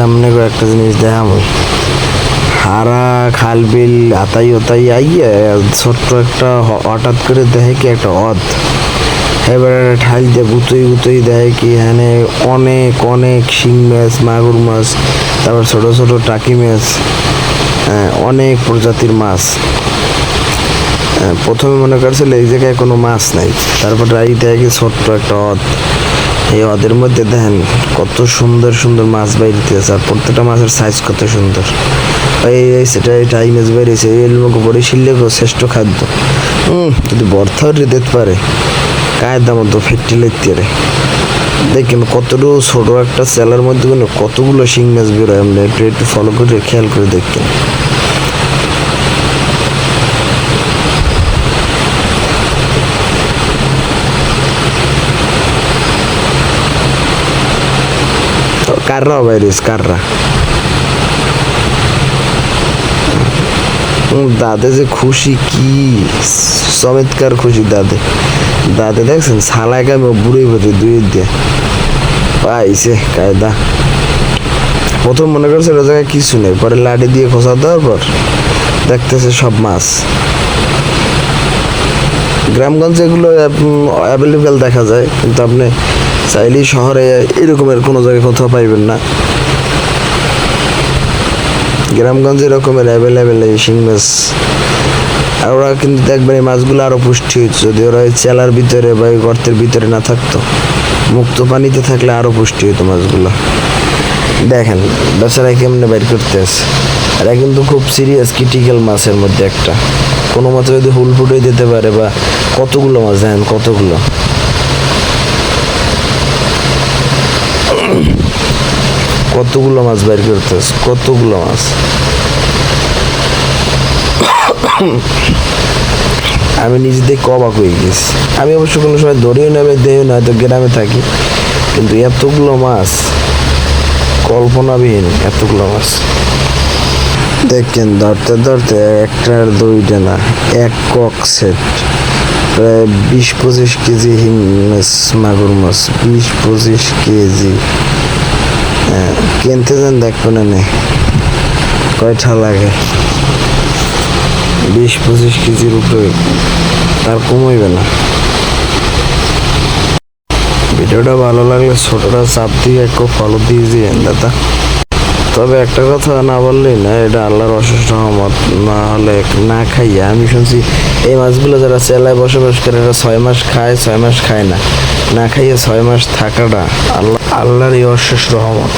সামনে একটা জিনিস দেখাম, হারা খাল বিল আতাই ওতাই আইয়া ছোট্ট একটা হঠাৎ করে দেখে কি একটা এবারে ঠাইল দিয়ে গুতোই গুতোই দেখে কি এখানে অনেক অনেক শিং মাছ, মাগুর মাছ, তারপর ছোট ছোট টাকি মাছ, অনেক প্রজাতির মাছ। প্রথমে মনে করছিল এই জায়গায় কোনো মাছ নাই, তারপর রাই দেখে ছোট্ট একটা এই হ্রদের মধ্যে দেখেন কত সুন্দর সুন্দর মাছ বাইরেছে, আর প্রত্যেকটা মাছের সাইজ কত সুন্দর। সেটা টাই মাছ বাইরেছে, এর বরিশালের শ্রেষ্ঠ খাদ্য। যদি বর্ষাও দিতে পারে কায়দা মতো ফিরটি লেতে রে। দেখেন কতটুকু ছোট একটা সেলার মধ্যে কতগুলো শিং মাছ বেরোয়, আমরা একটু একটু ফলো করে খেয়াল করে দেখেন। কাররা বাইরিস কাররা দাদে যে খুশি, কি চমৎকার খুশি দাদে। দাদে দেখছেন সালায় গামে বুড়ি বুড়ি দুই দিয়ে পাইছে কায়দা। প্রথম মনে করছে ওই জায়গায় কিছু নেই, পরে লাঠি দিয়ে খোঁচা দেওয়ার পর দেখতেছে সব মাছ। গ্রামগঞ্জে এগুলো অ্যাভেলেবেল দেখা যায়, কিন্তু আপনি চাইলেই শহরে এরকমের কোনো জায়গায় কোথাও পাইবেন না। গ্রামগঞ্জে এরকমের অ্যাভেলেবেল এই শিং মাছ। আর ওরা কিন্তু দেখবেন এই মাছগুলো আরো পুষ্টি হচ্ছে, যদি ওরা এই চেলার ভিতরে বা গর্তের ভিতরে না থাকতো, মুক্ত পানিতে থাকলে আরো পুষ্টি হতো মাছগুলো। দেখেন বেচারা কেমনে বাইর করতে আছে। এরা কিন্তু খুব সিরিয়াস ক্রিটিক্যাল মাছের মধ্যে একটা, কোনো মতে যদি হুল ফুটে দিতে পারে, বা কতগুলো মাছ দেখেন কতগুলো, কতগুলো মাছ বাইর করতেছে, কতগুলো মাছ। আমি নিজে দেখে অবাক হয়ে গেছি। আমি অবশ্য কোনো সময় ধরেও নেবে দেও না, হয়তো গ্রামে থাকি, কিন্তু এতগুলো মাছ কল্পনাবিহীন, এতগুলো মাছ। দেখেন ধরতে ধরতে একটা আর দুইটা না, এক কক সেট প্রায় 20-25 কেজি হিং মাছ, মাগুর মাছ 20-25 কেজি। কিনতে যান দেখবেন না কয়টা লাগে, 20-25 কেজির উপরে তার কমইবে না। ভিডিওটা ভালো লাগলে ছোটটা চাপ দিয়ে একটু ফলো দিয়ে দিয়েন দাদা। তবে একটা কথা না বললেই না, এটা আল্লাহর অশেষ রহমত। না হলে না খাইয়া, আমি শুনছি এই মাছগুলো যারা চেলায় বসবাস করে এরা 6 মাস খায়, 6 মাস খায় না, না খাইয়ে 6 মাস থাকাটা আল্লাহর এই অশেষ রহমত।